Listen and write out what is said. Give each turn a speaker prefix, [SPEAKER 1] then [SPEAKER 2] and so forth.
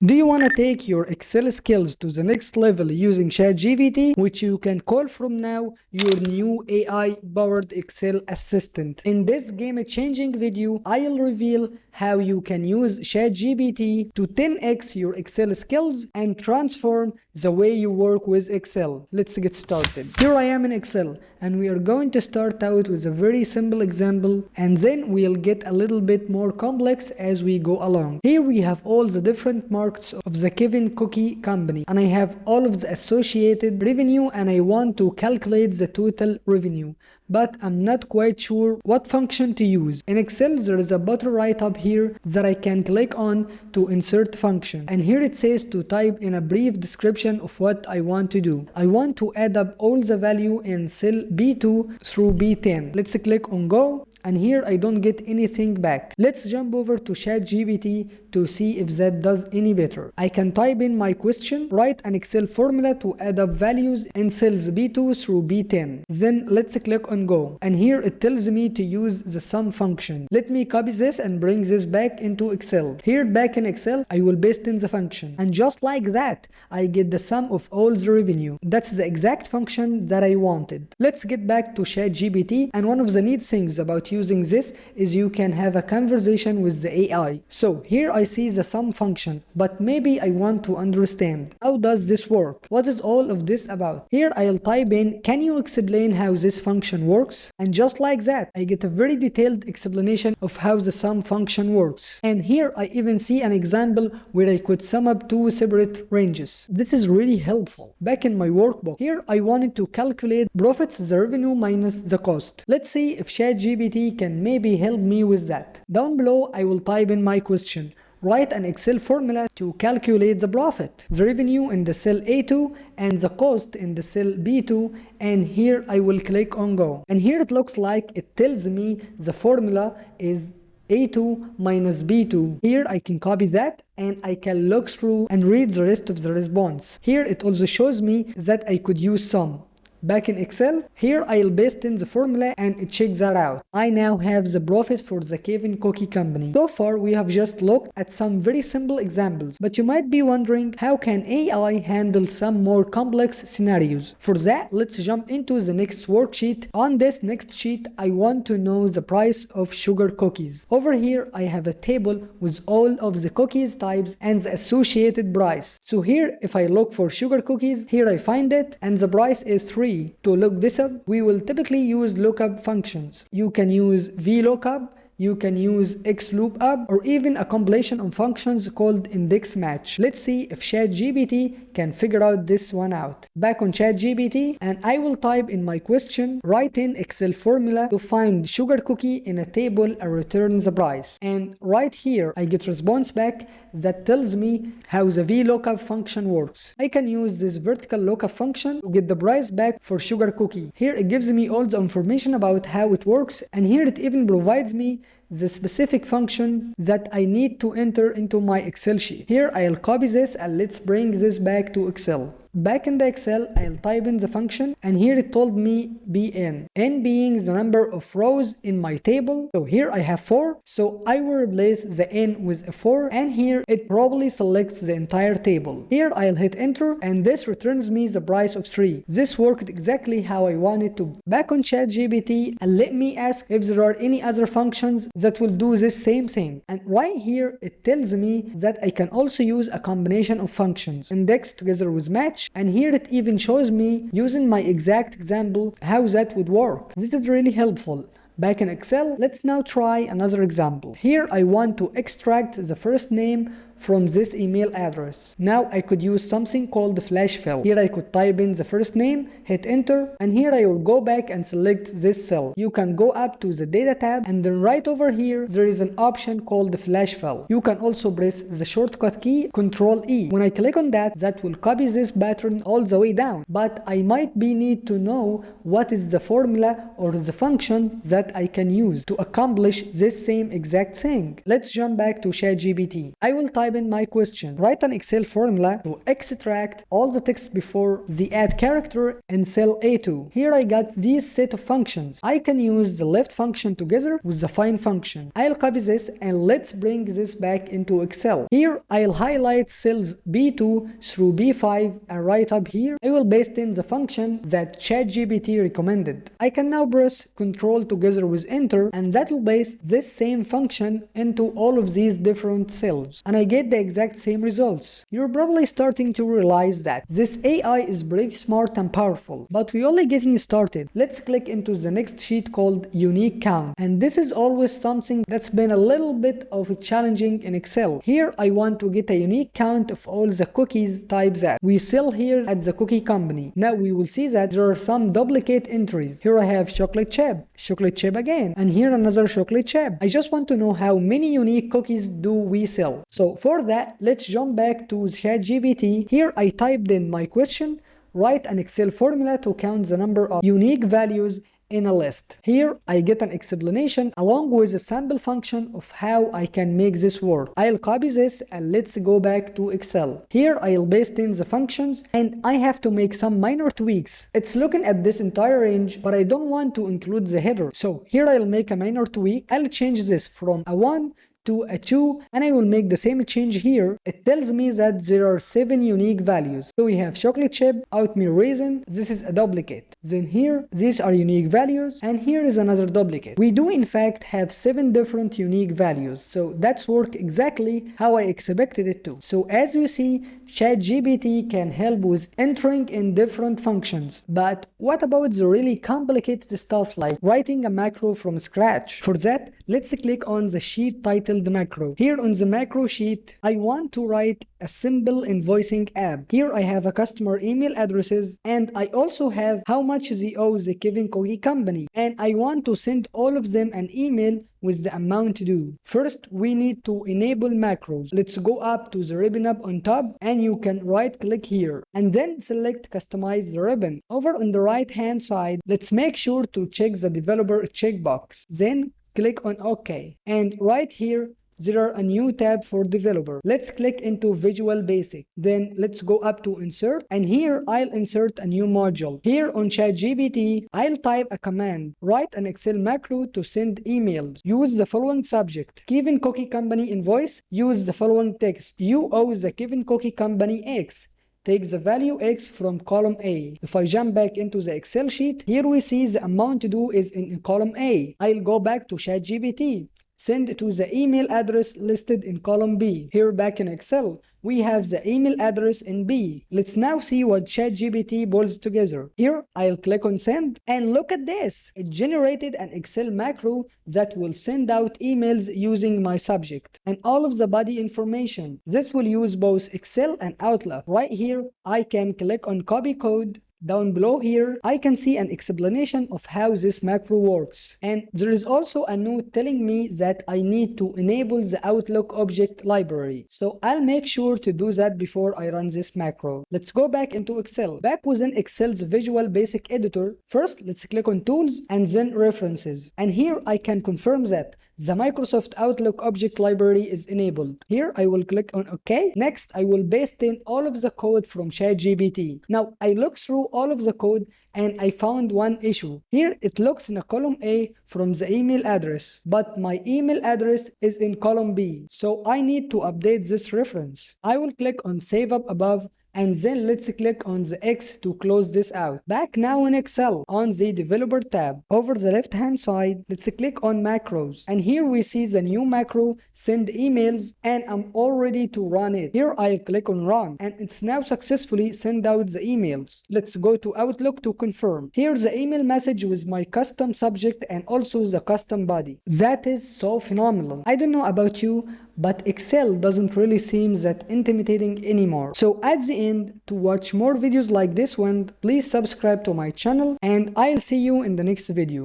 [SPEAKER 1] Do you want to take your Excel skills to the next level using ChatGPT, which you can call from now your new AI-powered Excel assistant? In this game-changing video, I'll reveal how you can use ChatGPT to 10x your Excel skills and transform the way you work with Excel. Let's get started. Here I am in Excel, and we are going to start out with a very simple example, and then we'll get a little bit more complex as we go along. Here we have all the different marks of the Kevin Cookie Company, and I have all of the associated revenue, and I want to calculate the total revenue, but I'm not quite sure what function to use. In Excel, there is a button right up here that I can click on to insert function, and here it says to type in a brief description of what I want to do. I want to add up all the value in cell B2 through B10. Let's click on go, and here I don't get anything back. Let's jump over to ChatGPT to see if that does any better. I can type in my question, write an Excel formula to add up values in cells B2 through B10. Then let's click on go, and here it tells me to use the sum function. Let me copy this and bring this back into Excel. Here back in Excel, I will paste in the function, and just like that, I get the sum of all the revenue. That's the exact function that I wanted. Let's get back to ChatGPT, and one of the neat things about using this is you can have a conversation with the AI. So here I see the sum function, but maybe I want to understand how does this work? What is all of this about? Here I'll type in, can you explain how this function works? And just like that, I get a very detailed explanation of how the sum function works. And here I even see an example where I could sum up two separate ranges. This is really helpful. Back in my workbook, here I wanted to calculate profits, the revenue minus the cost. Let's see if ChatGPT can maybe help me with that. Down below, I will type in my question. Write an Excel formula to calculate the profit, the revenue in the cell A2 and the cost in the cell B2, and here I will click on go. And here it looks like it tells me the formula is A2 minus B2. Here I can copy that and I can look through and read the rest of the response. Here it also shows me that I could use sum. Back in Excel, here I'll paste in the formula and it checks that out. I now have the profit for the Kevin Cookie Company. So far, we have just looked at some very simple examples, but you might be wondering, how can AI handle some more complex scenarios? For that, let's jump into the next worksheet. On this next sheet, I want to know the price of sugar cookies. Over here, I have a table with all of the cookies types and the associated price. So here, if I look for sugar cookies, here I find it, and the price is 3. To look this up, we will typically use lookup functions. You can use VLOOKUP, you can use XLOOKUP, or even a combination of functions called index match. Let's see if ChatGPT can figure out this one out. Back on ChatGPT, and I will type in my question, write in Excel formula to find sugar cookie in a table and return the price. And right here, I get response back that tells me how the VLOOKUP function works. I can use this vertical lookup function to get the price back for sugar cookie. Here it gives me all the information about how it works, and here it even provides me the specific function that I need to enter into my Excel sheet. Here I'll copy this and let's bring this back to Excel. Back in the Excel, I'll type in the function, and here it told me bn. N being the number of rows in my table. So here I have 4, so I will replace the n with a 4, and here it probably selects the entire table. Here I'll hit enter, and this returns me the price of 3. This worked exactly how I wanted to. Back on ChatGPT, and let me ask if there are any other functions that will do this same thing. And right here, it tells me that I can also use a combination of functions, index together with match, and here it even shows me using my exact example how that would work. This is really helpful. Back in Excel, let's now try another example. Here I want to extract the first name from this email address. Now I could use something called the flash fill. Here I could type in the first name, hit enter, and here I will go back and select this cell. You can go up to the data tab, and then right over here there is an option called the flash fill. You can also press the shortcut key Ctrl E. When I click on that, that will copy this pattern all the way down, but I might need to know what is the formula or the function that I can use to accomplish this same exact thing. Let's jump back to ChatGPT. I will type type in my question. Write an Excel formula to extract all the text before the add character in cell A2. Here I got this set of functions. I can use the left function together with the find function. I'll copy this and let's bring this back into Excel. Here I'll highlight cells B2 through B5 and right up here I will paste in the function that ChatGPT recommended. I can now press Ctrl together with Enter and that will paste this same function into all of these different cells and I get the exact same results. You're probably starting to realize that this AI is pretty smart and powerful, but we're only getting started. Let's click into the next sheet called unique count, and this is always something that's been a little bit of challenging in Excel. Here I want to get a unique count of all the cookies types that we sell here at the cookie company. Now we will see that there are some duplicate entries. Here I have chocolate chip again, and here another chocolate chip. I just want to know how many unique cookies do we sell. So for that, let's jump back to ChatGPT. Here I typed in my question, write an Excel formula to count the number of unique values in a list. Here I get an explanation along with a sample function of how I can make this work. I'll copy this and let's go back to Excel. Here I'll paste in the functions and I have to make some minor tweaks. It's looking at this entire range, but I don't want to include the header. So here I'll make a minor tweak. I'll change this from a 1 to a 2 and I will make the same change here. It tells me that there are 7 unique values. So we have chocolate chip, oatmeal raisin, this is a duplicate. Then here, these are unique values and here is another duplicate. We do in fact have 7 different unique values. So that's worked exactly how I expected it to. So as you see, ChatGPT can help with entering in different functions. But what about the really complicated stuff like writing a macro from scratch? For that, let's click on the sheet titled macro. Here on the macro sheet, I want to write a simple invoicing app. Here I have a customer email addresses and I also have how much they owe the Kevin Cookie Company. And I want to send all of them an email with the amount due. First, we need to enable macros. Let's go up to the ribbon up on top and you can right click here and then select customize the ribbon. Over on the right hand side, let's make sure to check the developer checkbox. Then click on OK. And right here, there are a new tab for developer. Let's click into Visual Basic. Then let's go up to Insert and here I'll insert a new module. Here on ChatGPT, I'll type a command. Write an Excel macro to send emails. Use the following subject. Kevin Cookie Company invoice. Use the following text. You owe the Kevin Cookie Company X. Take the value X from column A. If I jump back into the Excel sheet, here we see the amount due is in column A. I'll go back to ChatGPT. Send it to the email address listed in column B. Here back in Excel, we have the email address in B. Let's now see what ChatGPT pulls together. Here, I'll click on send and look at this. It generated an Excel macro that will send out emails using my subject and all of the body information. This will use both Excel and Outlook. Right here, I can click on copy code. Down below here, I can see an explanation of how this macro works. And there is also a note telling me that I need to enable the Outlook object library. So I'll make sure to do that before I run this macro. Let's go back into Excel. Back within Excel's Visual Basic Editor, first let's click on Tools and then References. And here I can confirm that the Microsoft Outlook object library is enabled. Here I will click on OK. Next, I will paste in all of the code from ChatGPT. Now, I looked through all of the code and I found one issue. Here it looks in a column A from the email address, but my email address is in column B. So I need to update this reference. I will click on Save Up Above and then let's click on the X to close this out. Back now in Excel on the Developer tab. Over the left hand side, let's click on Macros. And here we see the new macro, Send Emails, and I'm all ready to run it. Here I'll click on Run and it's now successfully sent out the emails. Let's go to Outlook to confirm. Here's the email message with my custom subject and also the custom body. That is so phenomenal. I don't know about you, but Excel doesn't really seem that intimidating anymore. So at the end, to watch more videos like this one, please subscribe to my channel and I'll see you in the next video.